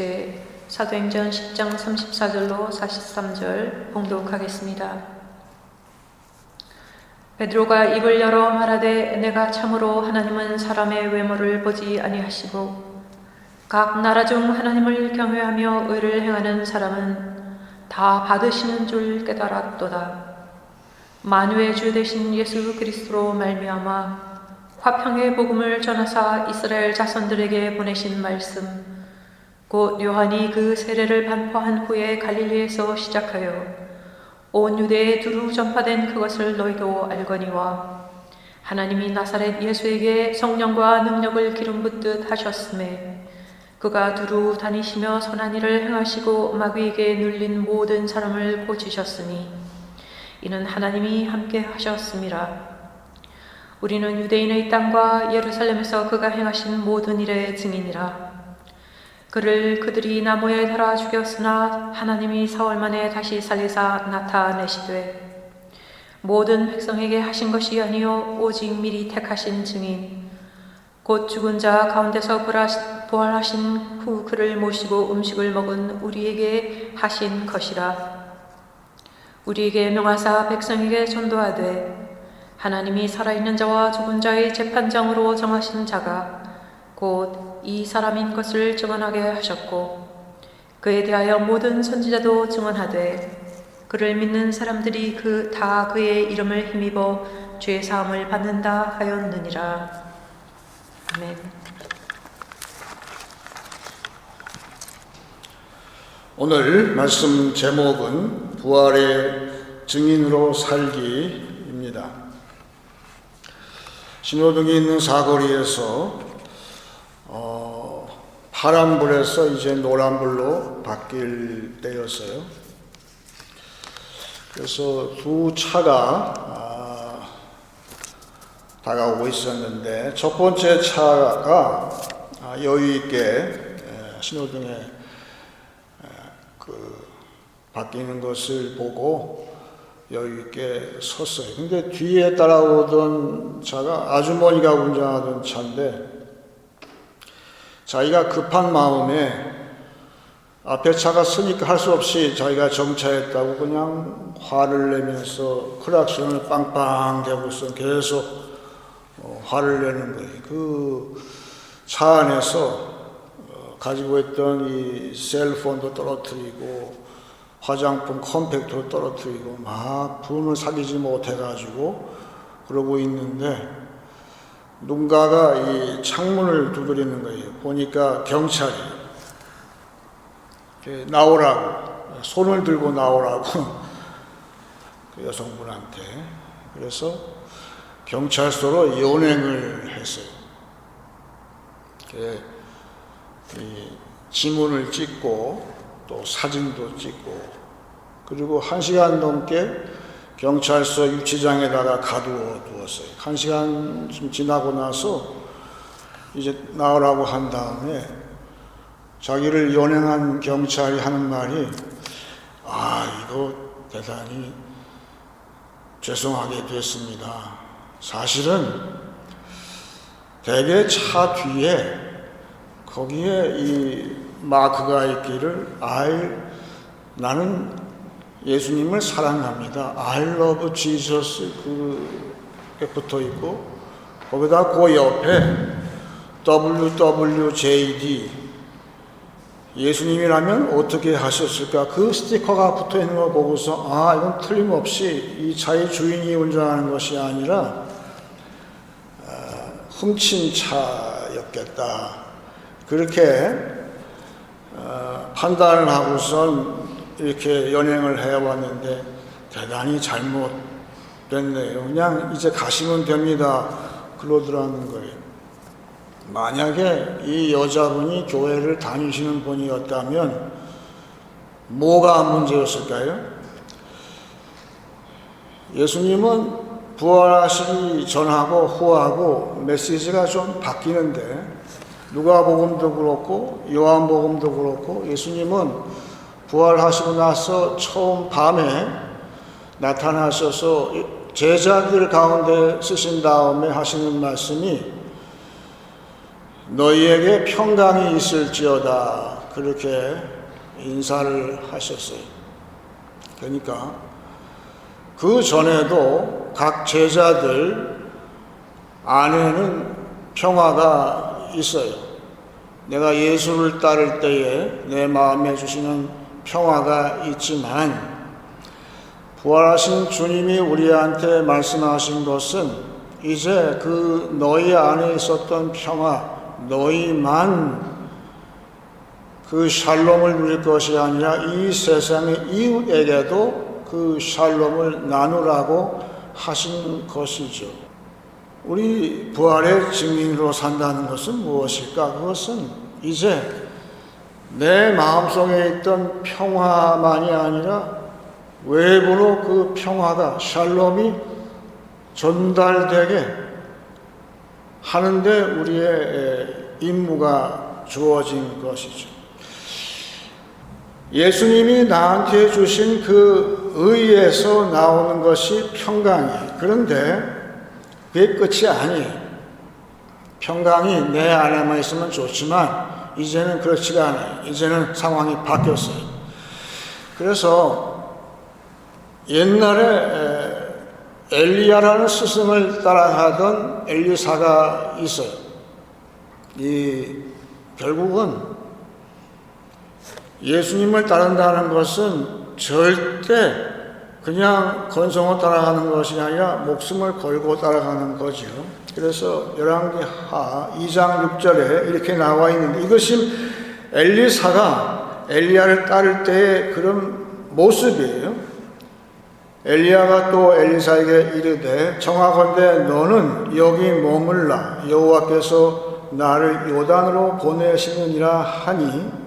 주제 사도행전 10장 34절로 43절 봉독하겠습니다. 베드로가 입을 열어 말하되 내가 참으로 하나님은 사람의 외모를 보지 아니하시고 각 나라 중 하나님을 경외하며 의를 행하는 사람은 다 받으시는 줄 깨달았도다. 만유의 주 되신 예수 그리스도로 말미암아 화평의 복음을 전하사 이스라엘 자손들에게 보내신 말씀 곧 요한이 그 세례를 반포한 후에 갈릴리에서 시작하여 온 유대에 두루 전파된 그것을 너희도 알거니와 하나님이 나사렛 예수에게 성령과 능력을 기름 붓듯 하셨음에 그가 두루 다니시며 선한 일을 행하시고 마귀에게 눌린 모든 사람을 고치셨으니 이는 하나님이 함께 하셨음이라. 우리는 유대인의 땅과 예루살렘에서 그가 행하신 모든 일의 증인이라. 그를 그들이 나무에 달아 죽였으나 하나님이 사흘 만에 다시 살리사 나타내시되 모든 백성에게 하신 것이 아니요 오직 미리 택하신 증인 곧 죽은 자 가운데서 부활하신 후 그를 모시고 음식을 먹은 우리에게 하신 것이라. 우리에게 명하사 백성에게 전도하되 하나님이 살아있는 자와 죽은 자의 재판장으로 정하신 자가 곧 이 사람인 것을 증언하게 하셨고 그에 대하여 모든 선지자도 증언하되 그를 믿는 사람들이 다 그의 이름을 힘입어 죄 사함을 받는다 하였느니라. 아멘. 오늘 말씀 제목은 부활의 증인으로 살기입니다. 신호등이 있는 사거리에서 파란불에서 이제 노란불로 바뀔 때였어요. 그래서 두 차가 다가오고 있었는데 첫 번째 차가 여유 있게 신호등에 바뀌는 것을 보고 여유 있게 섰어요. 근데 뒤에 따라오던 차가 아주머니가 운전하던 차인데 자기가 급한 마음에 앞에 차가 서니까 할 수 없이 자기가 정차했다고 그냥 화를 내면서 클락션을 빵빵 대고서 계속 화를 내는 거예요. 그 차 안에서 가지고 있던 이 셀폰도 떨어뜨리고 화장품 컴팩트도 떨어뜨리고 막 분을 사귀지 못해가지고 그러고 있는데 누군가가 이 창문을 두드리는 거예요. 보니까 경찰이 나오라고 손을 들고 나오라고 그 여성분한테. 그래서 경찰서로 연행을 했어요. 이 지문을 찍고 또 사진도 찍고 그리고 1시간 넘게 경찰서 유치장에다가 가두어 두었어요. 1시간 좀 지나고 나서 이제 나오라고 한 다음에 자기를 연행한 경찰이 하는 말이 이거 대단히 죄송하게 됐습니다. 사실은 대개 차 뒤에 거기에 이 마크가 있기를 나는 예수님을 사랑합니다. I love Jesus 그게 붙어 있고 거기다 그 옆에 WWJD 예수님이라면 어떻게 하셨을까 그 스티커가 붙어 있는 걸 보고서 이건 틀림없이 이 차의 주인이 운전하는 것이 아니라 훔친 차였겠다 그렇게 판단을 하고선 이렇게 연행을 해왔는데 대단히 잘못됐네요. 그냥 이제 가시면 됩니다. 그러더라는 거예요. 만약에 이 여자분이 교회를 다니시는 분이었다면 뭐가 문제였을까요? 예수님은 부활하시기 전하고 후하고 메시지가 좀 바뀌는데 누가복음도 그렇고 요한복음도 그렇고 예수님은 부활하시고 나서 처음 밤에 나타나셔서 제자들 가운데 쓰신 다음에 하시는 말씀이 너희에게 평강이 있을지어다 그렇게 인사를 하셨어요. 그러니까 그 전에도 각 제자들 안에는 평화가 있어요. 내가 예수를 따를 때에 내 마음에 주시는 평화가 있지만 부활하신 주님이 우리한테 말씀하신 것은 이제 그 너희 안에 있었던 평화, 너희만 그 샬롬을 누릴 것이 아니라 이 세상의 이웃에게도 그 샬롬을 나누라고 하신 것이죠. 우리 부활의 증인으로 산다는 것은 무엇일까? 그것은 이제 내 마음속에 있던 평화만이 아니라 외부로 그 평화가, 샬롬이 전달되게 하는데 우리의 임무가 주어진 것이죠. 예수님이 나한테 주신 그 의에서 나오는 것이 평강이에요. 그런데 그게 끝이 아니에요. 평강이 내 안에만 있으면 좋지만 이제는 그렇지가 않아요. 이제는 상황이 바뀌었어요. 그래서 옛날에 엘리야라는 스승을 따라가던 엘리사가 있어요. 결국은 예수님을 따른다는 것은 절대 그냥 건성을 따라가는 것이 아니라 목숨을 걸고 따라가는 거죠. 그래서 열왕기하 2장 6절에 이렇게 나와 있는데 이것이 엘리사가 엘리야를 따를 때의 그런 모습이에요. 엘리야가 또 엘리사에게 이르되 청하건대 너는 여기 머물라 여호와께서 나를 요단으로 보내시느니라 하니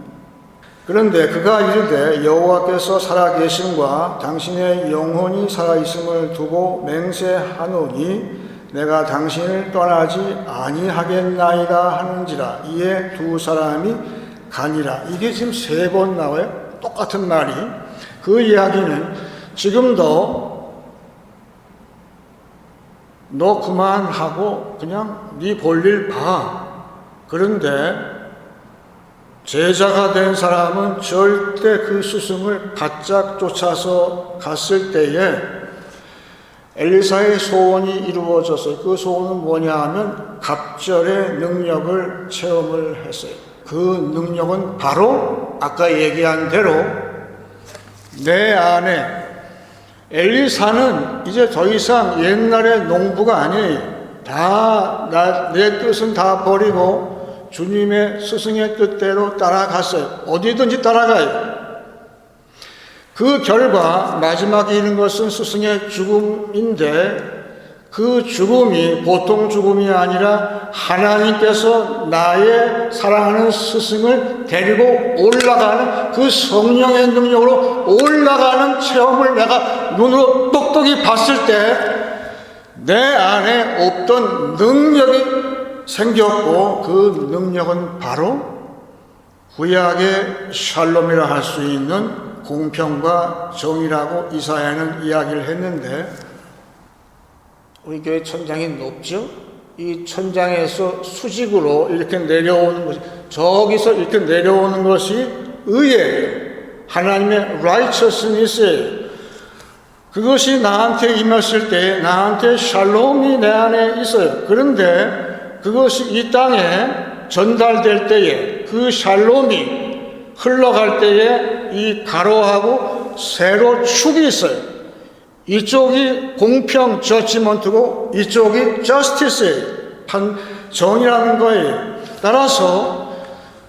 그런데 그가 이르되 여호와께서 살아계심과 당신의 영혼이 살아있음을 두고 맹세하노니 내가 당신을 떠나지 아니하겠나이다 하는지라 이에 두 사람이 가니라. 이게 지금 3번 나와요. 똑같은 말이. 그 이야기는 지금도 너 그만하고 그냥 네 볼일 봐. 그런데 제자가 된 사람은 절대 그 스승을 바짝 쫓아서 갔을 때에 엘리사의 소원이 이루어졌어요. 그 소원은 뭐냐 하면 갑절의 능력을 체험을 했어요. 그 능력은 바로 아까 얘기한 대로 내 안에 엘리사는 이제 더 이상 옛날의 농부가 아니에요. 내 뜻은 다 버리고 주님의 스승의 뜻대로 따라갔어요. 어디든지 따라가요. 그 결과 마지막에 이른 것은 스승의 죽음인데 그 죽음이 보통 죽음이 아니라 하나님께서 나의 사랑하는 스승을 데리고 올라가는 그 성령의 능력으로 올라가는 체험을 내가 눈으로 똑똑히 봤을 때 내 안에 없던 능력이 생겼고 그 능력은 바로 구약의 샬롬이라 할 수 있는 공평과 정의라고 이사야는 이야기를 했는데 우리 교회 천장이 높죠? 이 천장에서 수직으로 이렇게 내려오는 것이 저기서 이렇게 내려오는 것이 의예요. 하나님의 righteousness예요. 그것이 나한테 임했을 때 나한테 샬롬이 내 안에 있어요. 그런데 그것이 이 땅에 전달될 때에 그 샬롬이 흘러갈 때에 이 가로하고 세로 축이 있어요. 이쪽이 공평 저지먼트고 이쪽이 저스티스예요. 정의라는 거예요. 따라서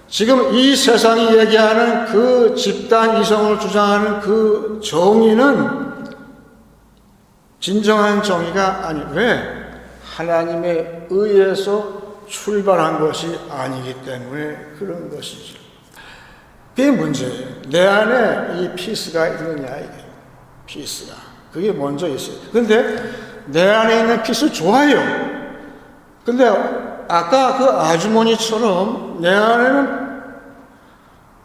지금 이 세상이 얘기하는 그 집단 이성을 주장하는 그 정의는 진정한 정의가 아니 왜? 하나님의 의에서 출발한 것이 아니기 때문에 그런 것이죠. 그게 문제예요. 내 안에 이 피스가 있느냐 이게 피스가 그게 먼저 있어요. 근데 내 안에 있는 피스 좋아요. 근데 아까 그 아주머니처럼 내 안에는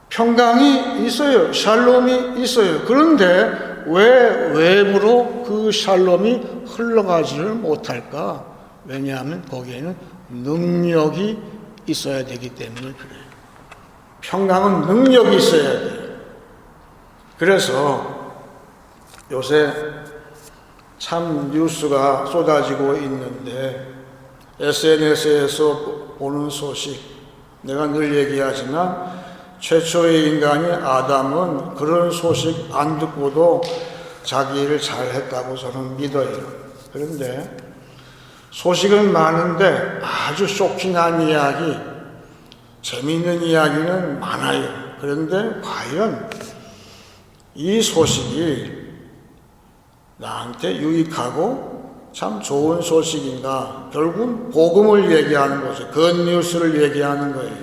평강이 있어요. 샬롬이 있어요. 그런데 왜 외부로 그 샬롬이 흘러가지를 못할까? 왜냐하면 거기에는 능력이 있어야 되기 때문에 그래요. 평강은 능력이 있어야 돼요. 그래서 요새 참 뉴스가 쏟아지고 있는데 SNS에서 보는 소식, 내가 늘 얘기하지만 최초의 인간이 아담은 그런 소식 안 듣고도 자기 일을 잘했다고 저는 믿어요. 그런데 소식은 많은데 아주 쇼킹한 이야기, 재미있는 이야기는 많아요. 그런데 과연 이 소식이 나한테 유익하고 참 좋은 소식인가? 결국은 복음을 얘기하는 거죠. 굿뉴스를 얘기하는 거예요.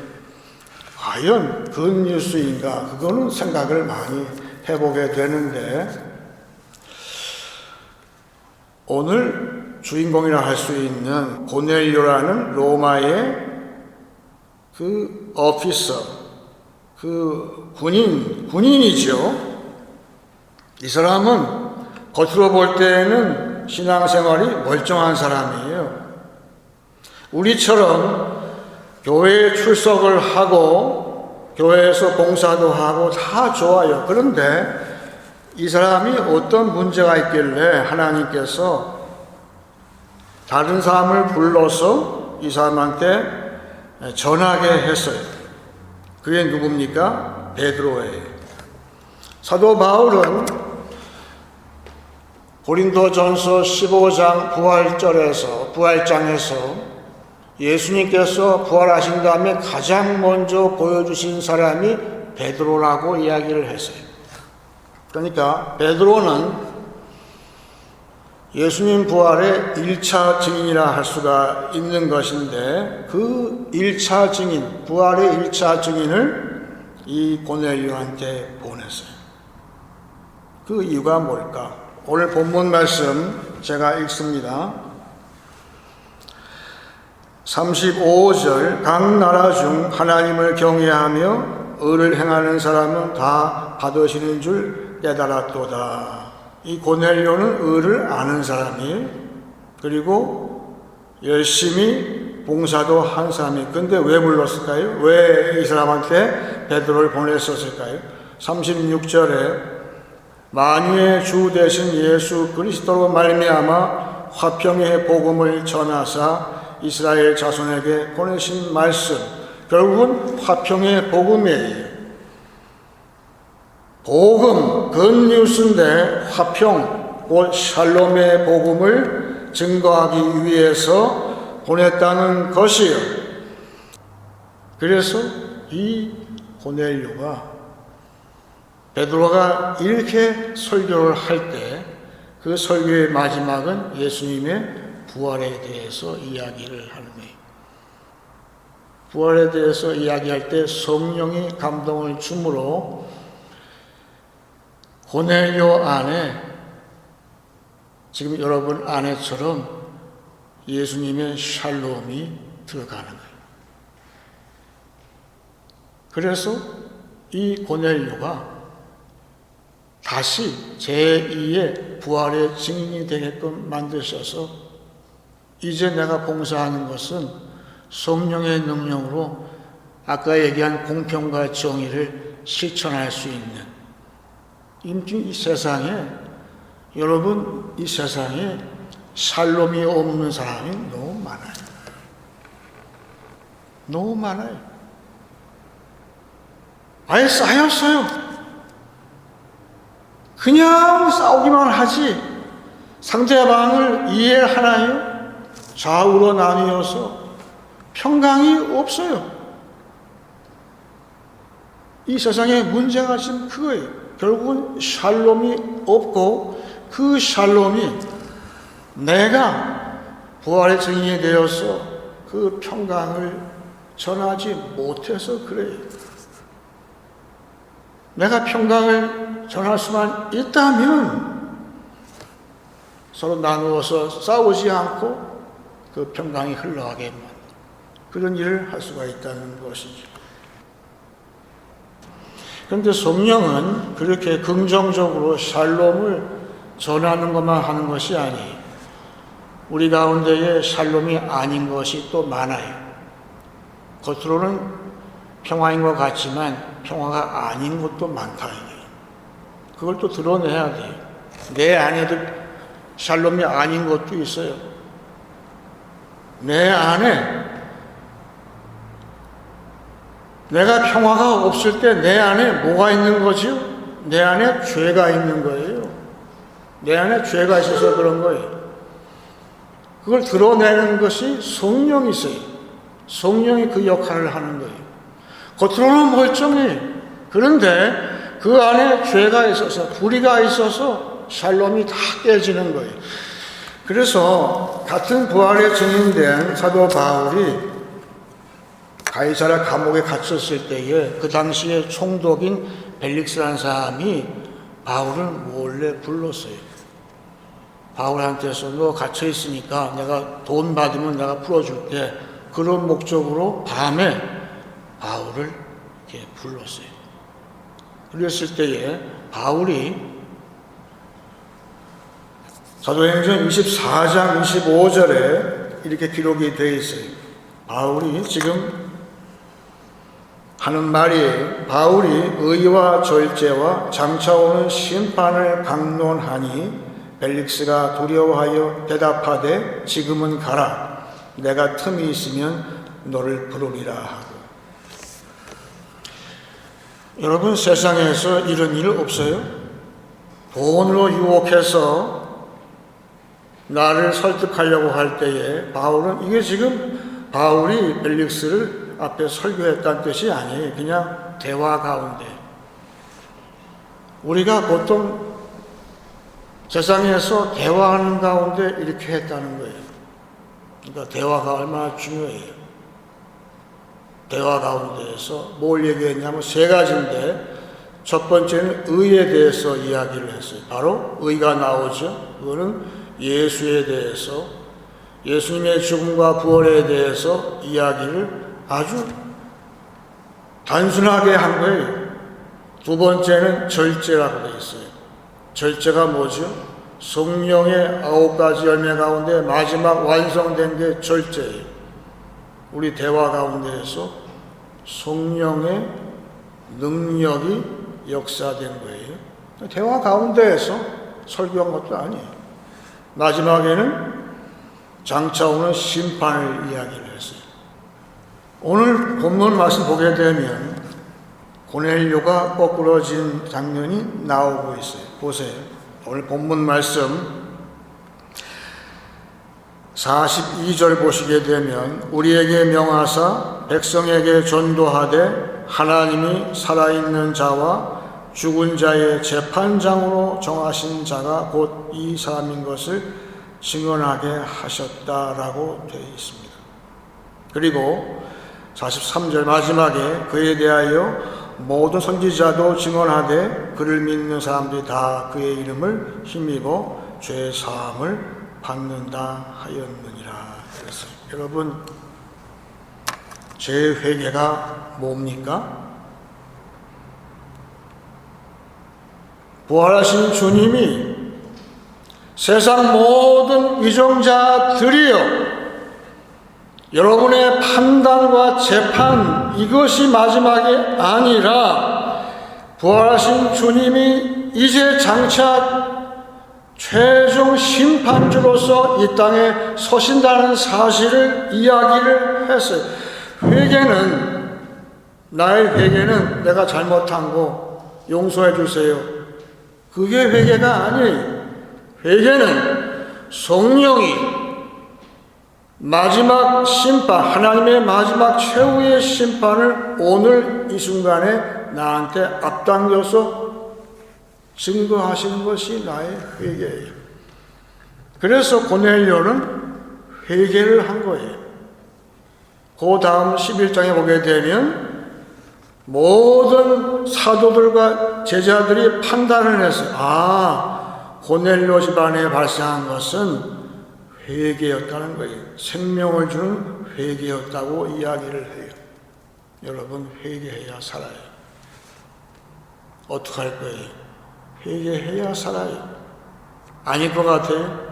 과연 굿뉴스인가? 그거는 생각을 많이 해보게 되는데 오늘 주인공이라 할 수 있는 고넬료라는 로마의 그 오피서, 그 군인이죠. 이 사람은 겉으로 볼 때는 신앙생활이 멀쩡한 사람이에요. 우리처럼 교회에 출석을 하고 교회에서 봉사도 하고 다 좋아요. 그런데 이 사람이 어떤 문제가 있길래 하나님께서 다른 사람을 불러서 이 사람한테 전하게 했어요. 그게 누굽니까? 베드로예요. 사도 바울은 고린도전서 15장 부활장에서 예수님께서 부활하신 다음에 가장 먼저 보여주신 사람이 베드로라고 이야기를 했어요. 그러니까 베드로는 예수님 부활의 1차 증인이라 할 수가 있는 것인데 그 1차 증인, 부활의 1차 증인을 이 고넬료한테 보냈어요. 그 이유가 뭘까? 오늘 본문 말씀 제가 읽습니다. 35절 각 나라 중 하나님을 경외하며 의를 행하는 사람은 다 받으시는 줄 깨달았도다. 이 고넬료는 의를 아는 사람이에요. 그리고 열심히 봉사도 한 사람이에요. 근데 왜 불렀을까요? 왜 이 사람한테 베드로를 보냈었을까요? 36절에 만유의 주 되신 예수 그리스도로 말미암아 화평의 복음을 전하사 이스라엘 자손에게 보내신 말씀, 결국은 화평의 복음이에요. 복음, 굿뉴스인데 화평, 곧 샬롬의 복음을 증거하기 위해서 보냈다는 것이요. 그래서 이 고넬료가 베드로가 이렇게 설교를 할 때 그 설교의 마지막은 예수님의 부활에 대해서 이야기를 하는 거예요. 부활에 대해서 이야기할 때 성령이 감동을 주므로 고넬료 안에 지금 여러분 안에처럼 예수님의 샬롬이 들어가는 거예요. 그래서 이 고넬료가 다시 제2의 부활의 증인이 되게끔 만드셔서 이제 내가 봉사하는 것은 성령의 능력으로 아까 얘기한 공평과 정의를 실천할 수 있는 이 세상에 여러분 이 세상에 샬롬이 없는 사람이 너무 많아요. 너무 많아요. 아예 쌓였어요. 그냥 싸우기만 하지 상대방을 이해하나요? 좌우로 나뉘어서 평강이 없어요. 이 세상의 문제가 지금 그거예요. 결국은 샬롬이 없고 그 샬롬이 내가 부활의 증인이 되어서 그 평강을 전하지 못해서 그래요. 내가 평강을 전할 수만 있다면 서로 나누어서 싸우지 않고 그 평강이 흘러가게 만든 그런 일을 할 수가 있다는 것이죠. 그런데 성령은 그렇게 긍정적으로 샬롬을 전하는 것만 하는 것이 아니에요. 우리 가운데에 샬롬이 아닌 것이 또 많아요. 겉으로는 평화인 것 같지만 평화가 아닌 것도 많다. 그걸 또 드러내야 돼요. 내 안에도 샬롬이 아닌 것도 있어요. 내 안에 내가 평화가 없을 때 내 안에 뭐가 있는 거죠? 내 안에 죄가 있는 거예요. 내 안에 죄가 있어서 그런 거예요. 그걸 드러내는 것이 성령이세요. 성령이 그 역할을 하는 거예요. 겉으로는 멀쩡해. 그런데 그 안에 죄가 있어서, 불의가 있어서 샬롬이 다 깨지는 거예요. 그래서 같은 부활의 증인된 사도 바울이 가이사랴 감옥에 갇혔을 때에 그 당시에 총독인 벨릭스라는 사람이 바울을 몰래 불렀어요. 바울한테서 너 갇혀 있으니까 내가 돈 받으면 내가 풀어줄게. 그런 목적으로 밤에 바울을 이렇게 불렀어요. 그랬을 때에 바울이 사도행전 24장 25절에 이렇게 기록이 되어 있어요. 바울이 지금 하는 말이에요. 바울이 의와 절제와 장차 오는 심판을 강론하니 벨릭스가 두려워하여 대답하되 지금은 가라. 내가 틈이 있으면 너를 부르리라 하고. 여러분, 세상에서 이런 일 없어요? 돈으로 유혹해서 나를 설득하려고 할 때에 바울은, 이게 지금 바울이 벨릭스를 앞에 설교했다는 뜻이 아니에요. 그냥 대화 가운데. 우리가 보통 세상에서 대화하는 가운데 이렇게 했다는 거예요. 그러니까 대화가 얼마나 중요해요. 대화 가운데에서 뭘 얘기했냐면 세 가지인데, 첫 번째는 의에 대해서 이야기를 했어요. 바로 의가 나오죠. 그거는 예수에 대해서, 예수님의 죽음과 부활에 대해서 이야기를 아주 단순하게 한 거예요. 두 번째는 절제라고 되어 있어요. 절제가 뭐죠? 성령의 9가지 열매 가운데 마지막 완성된 게 절제예요. 우리 대화 가운데에서 성령의 능력이 역사된 거예요. 대화 가운데에서 설교한 것도 아니에요. 마지막에는 장차 오는 심판을 이야기를 했어요. 오늘 본문 말씀 보게 되면 고넬료가 거꾸러진 장면이 나오고 있어요. 보세요. 오늘 본문 말씀 42절 보시게 되면 우리에게 명하사 백성에게 전도하되 하나님이 살아있는 자와 죽은 자의 재판장으로 정하신 자가 곧 이 사람인 것을 증언하게 하셨다라고 되어 있습니다. 그리고 43절 마지막에 그에 대하여 모든 선지자도 증언하되 그를 믿는 사람들이 다 그의 이름을 힘입어 죄 사함을 받는다 하였느니라. 그래서 여러분, 죄 회개가 뭡니까? 부활하신 주님이 세상 모든 위정자들이여, 여러분의 판단과 재판, 이것이 마지막이 아니라 부활하신 주님이 이제 장차 최종 심판주로서 이 땅에 서신다는 사실을 이야기를 했어요. 회개는, 나의 회개는 내가 잘못한 거 용서해 주세요. 그게 회개가 아니에요. 회개는 성령이 마지막 심판, 하나님의 마지막 최후의 심판을 오늘 이 순간에 나한테 앞당겨서 증거하시는 것이 나의 회개예요. 그래서 고넬료는 회개를 한 거예요. 그 다음 11장에 보게 되면 모든 사도들과 제자들이 판단을 했어요. 고넬료 집안에 발생한 것은 회개였다는 거예요. 생명을 주는 회개였다고 이야기를 해요. 여러분, 회개해야 살아요. 어떻게 할 거예요? 회개해야 살아요. 아닐 것 같아요?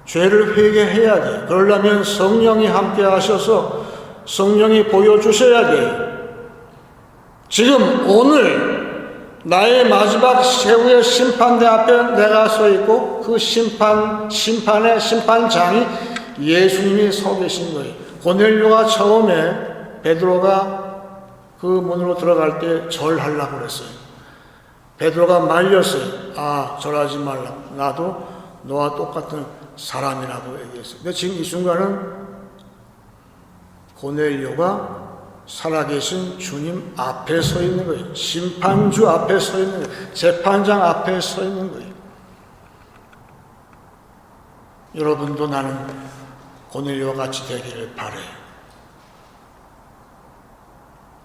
죄를 회개해야 돼요. 그러려면 성령이 함께 하셔서 성령이 보여주셔야 돼요. 지금 오늘 나의 마지막 최후의 심판대 앞에 내가 서 있고 그 심판의 심판장이 예수님이 서 계신 거예요. 고넬료가 처음에 베드로가 그 문으로 들어갈 때 절하려고 그랬어요. 베드로가 말렸어요. 아, 절하지 말라. 나도 너와 똑같은 사람이라고 얘기했어요. 근데 지금 이 순간은 고넬료가 살아계신 주님 앞에 서 있는 거예요. 심판주 앞에 서 있는 거예요. 재판장 앞에 서 있는 거예요. 여러분도 나는 고넬료와 같이 되기를 바라요.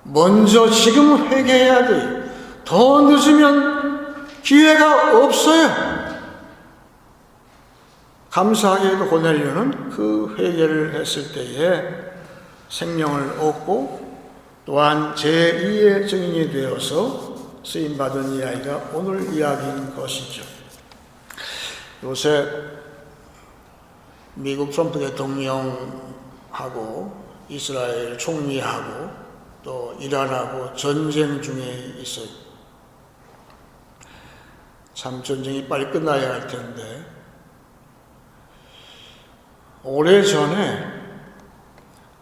먼저 지금 회개해야 돼요. 더 늦으면 기회가 없어요. 감사하게도 고넬료는 그 회개를 했을 때에 생명을 얻고 또한 제2의 증인이 되어서 쓰임받은 이야기가 오늘 이야기인 것이죠. 요새 미국 트럼프 대통령하고 이스라엘 총리하고 또 이란하고 전쟁 중에 있어요. 참 전쟁이 빨리 끝나야 할 텐데 오래전에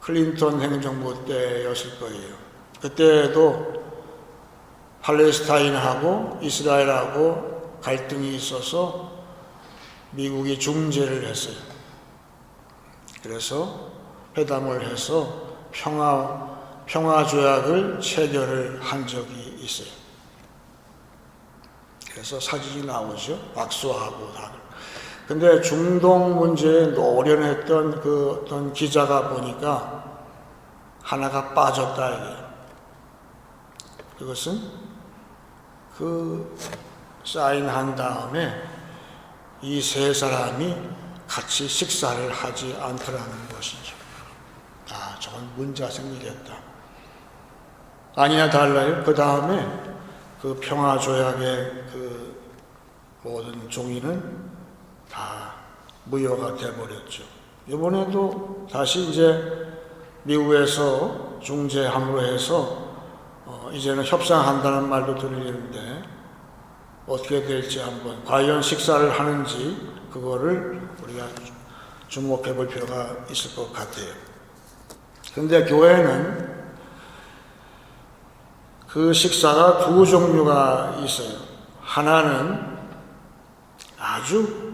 클린턴 행정부 때였을 거예요. 그때도 팔레스타인하고 이스라엘하고 갈등이 있어서 미국이 중재를 했어요. 그래서 회담을 해서 평화조약을 체결을 한 적이 있어요. 그래서 사진이 나오죠. 박수하고 다. 근데 중동 문제에 노련했던 그 어떤 기자가 보니까 하나가 빠졌다 이게. 그것은 그 사인한 다음에 이 세 사람이 같이 식사를 하지 않더라는 것이죠. 아, 저건 문제가 생기겠다. 아니나 달라요. 그 다음에 그 평화조약의 그 모든 종이는 다 무효가 돼버렸죠. 이번에도 다시 이제 미국에서 중재함으로 해서 이제는 협상한다는 말도 들리는데 어떻게 될지 한번 과연 식사를 하는지 그거를 우리가 주목해 볼 필요가 있을 것 같아요. 그런데 교회는 그 식사가 두 종류가 있어요. 하나는 아주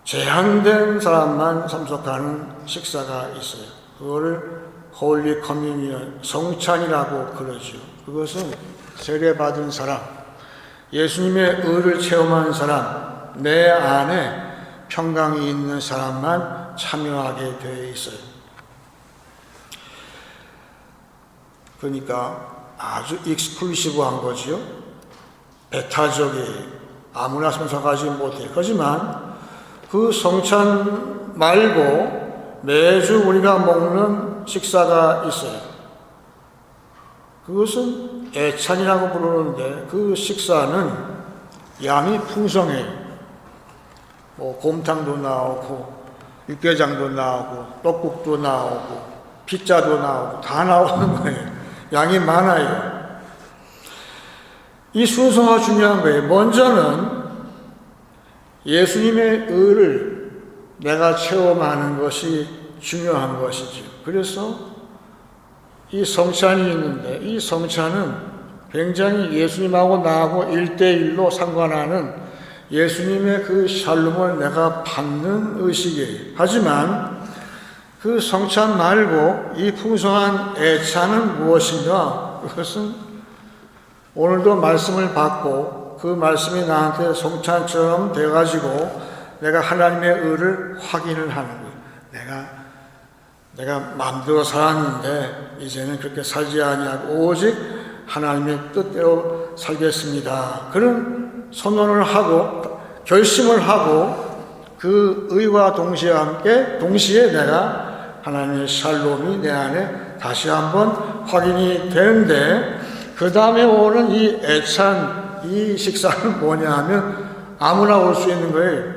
제한된 사람만 참석하는 식사가 있어요. 그거를 홀리 커뮤니언, 성찬이라고 그러죠. 그것은 세례받은 사람, 예수님의 의를 체험한 사람, 내 안에 평강이 있는 사람만 참여하게 되어 있어요. 그러니까 아주 익스클루시브한 거지요. 배타적이 아무나 참석하지 못해요. 하지만 그 성찬 말고 매주 우리가 먹는 식사가 있어요. 그것은 애찬이라고 부르는데 그 식사는 양이 풍성해요. 뭐 곰탕도 나오고 육개장도 나오고 떡국도 나오고 피자도 나오고 다 나오는 거예요. 양이 많아요. 이 순서가 중요한 거예요. 먼저는 예수님의 의를 내가 체험하는 것이 중요한 것이죠. 그래서 이 성찬이 있는데 이 성찬은 굉장히 예수님하고 나하고 1대1로 상관하는 예수님의 그 샬롬을 내가 받는 의식이에요. 하지만 그 성찬 말고 이 풍성한 애찬은 무엇인가? 그것은 오늘도 말씀을 받고 그 말씀이 나한테 성찬처럼 돼가지고 내가 하나님의 의를 확인을 하는 거예요. 내가 마음대로 살았는데 이제는 그렇게 살지 아니하고 오직 하나님의 뜻대로 살겠습니다. 그런 선언을 하고 결심을 하고 그 의와 동시에 내가 하나님의 샬롬이 내 안에 다시 한번 확인이 되는데 그 다음에 오는 이 애찬 이 식사는 뭐냐 하면 아무나 올 수 있는 거예요.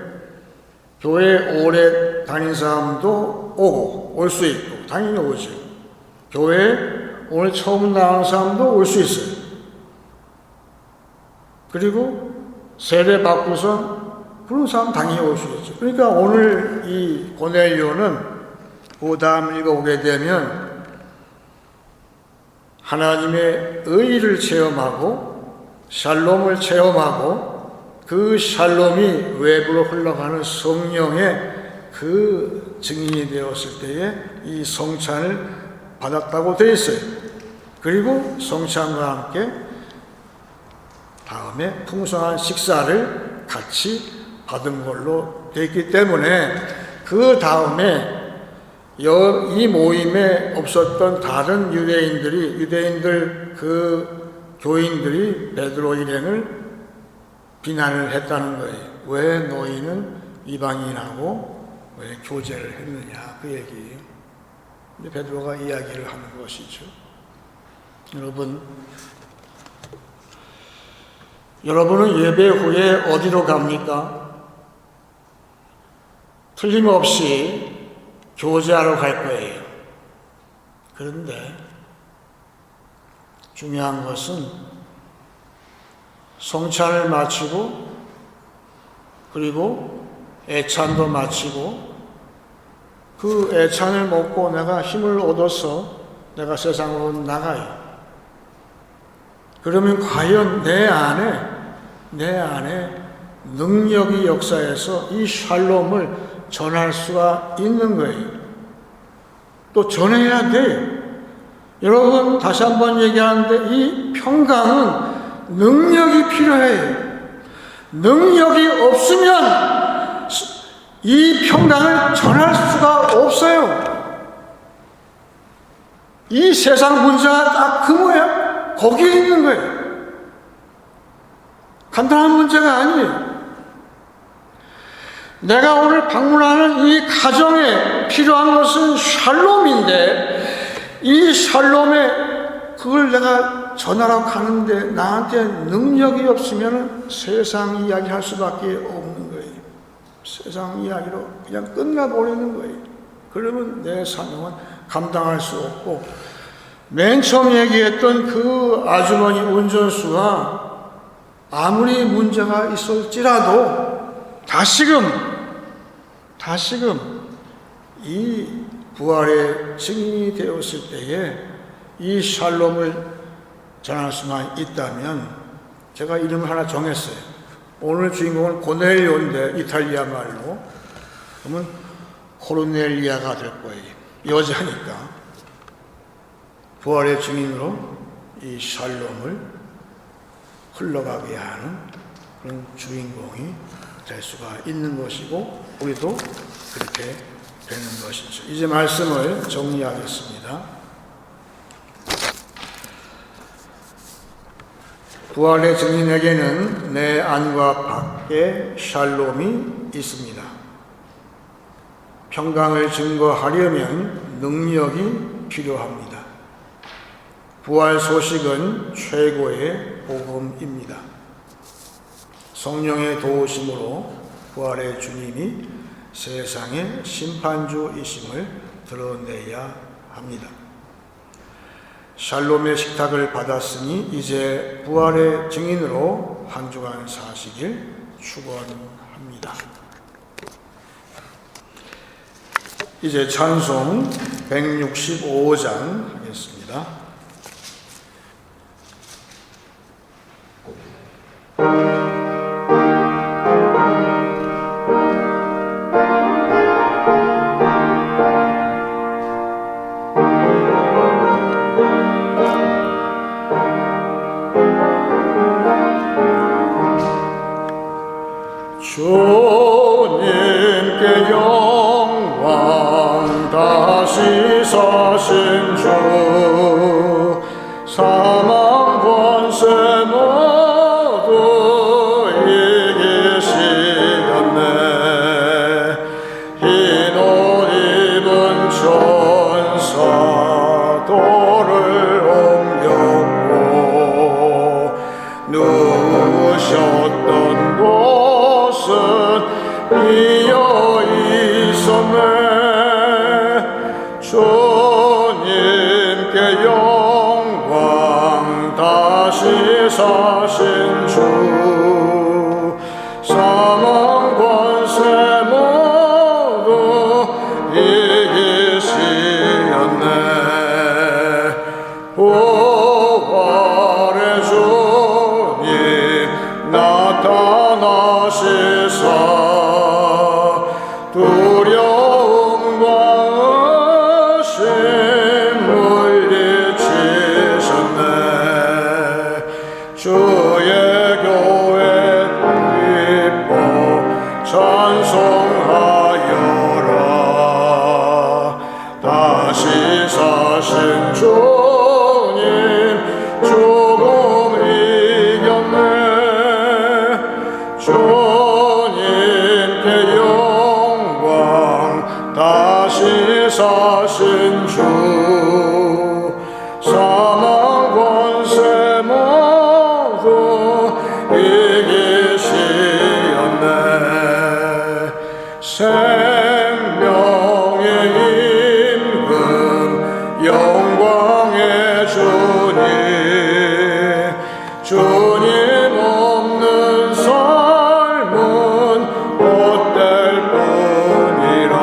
교회 오래 다닌 사람도 오고 올 수 있고 당연히 오죠. 교회 오늘 처음 나온 사람도 올 수 있어요. 그리고 세례 받고서 그런 사람 당연히 올 수 있죠. 그러니까 오늘 이 고넬료는 그 다음 읽어보게 되면 하나님의 의의를 체험하고 샬롬을 체험하고 그 샬롬이 외부로 흘러가는 성령의 그 증인이 되었을 때에 이 성찬을 받았다고 되어 있어요. 그리고 성찬과 함께 다음에 풍성한 식사를 같이 받은 걸로 되어 있기 때문에 그 다음에 이 모임에 없었던 다른 유대인들 그 교인들이 베드로 일행을 비난을 했다는 거예요. 왜 너희는 이방인하고 왜 교제를 했느냐 그 얘기예요. 근데 베드로가 이야기를 하는 것이죠. 여러분은 예배 후에 어디로 갑니까? 틀림없이 교제하러 갈 거예요. 그런데 중요한 것은 성찬을 마치고 그리고 애찬도 마치고 그 애찬을 먹고 내가 힘을 얻어서 내가 세상으로 나가요. 그러면 과연 내 안에 능력이 역사해서 이 샬롬을 전할 수가 있는 거예요. 또 전해야 돼요. 여러분 다시 한번 얘기하는데 이 평강은 능력이 필요해요. 능력이 없으면 이 평강을 전할 수가 없어요. 이 세상 문제가 딱 그 모양 거기에 있는 거예요. 간단한 문제가 아니에요. 내가 오늘 방문하는 이 가정에 필요한 것은 샬롬인데 이 샬롬에 그걸 내가 전하러 가는데 나한테 능력이 없으면 세상 이야기 할 수밖에 없는 거예요. 세상 이야기로 그냥 끝나버리는 거예요. 그러면 내 사명은 감당할 수 없고 맨 처음 얘기했던 그 아주머니 운전수가 아무리 문제가 있을지라도 다시금 이 부활의 증인이 되었을 때에 이 샬롬을 전할 수만 있다면 제가 이름을 하나 정했어요. 오늘 주인공은 고넬료인데 이탈리아 말로 그러면 코르넬리아가 될 거예요. 여자니까 부활의 증인으로 이 샬롬을 흘러가게 하는 그런 주인공이 될 수가 있는 것이고 우리도 그렇게 되는 것이죠. 이제 말씀을 정리하겠습니다. 부활의 증인에게는 내 안과 밖에 샬롬이 있습니다. 평강을 증거하려면 능력이 필요합니다. 부활 소식은 최고의 복음입니다. 성령의 도우심으로 부활의 주님이 세상의 심판주이심을 드러내야 합니다. 샬롬의 식탁을 받았으니 이제 부활의 증인으로 한 주간 사시길 축원합니다. 이제 찬송 165장 하겠습니다. 주님께 영광 다시 사신 주 사망 권세 모두 이기시렸네. 흰 옷 입은 천사 돌을 옮겼고 누우셨던 곳은 비어 있었네. 주님께 영광 사신 주 사망 권세 모두 이기시었네. 부활의 주님 나타나시사 두려움과 의심 물리치셨네. 주의 교회 기뻐 찬송하여라. 다시 사신 주님 죽음 이겼네. 주님께 영광. 다시 사신 주 사망 권세 모두 이기시었네. 생명의 임금 영광의 주님 주님 없는 삶은 못될 뿐이라.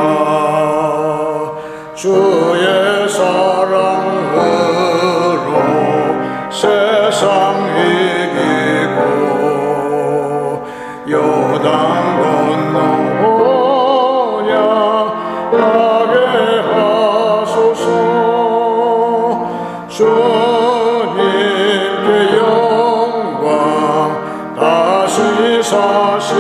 주의 사랑으로 세상 이기고 요단 건너 온양하게 하소서. 주님께 영광. 다시 사신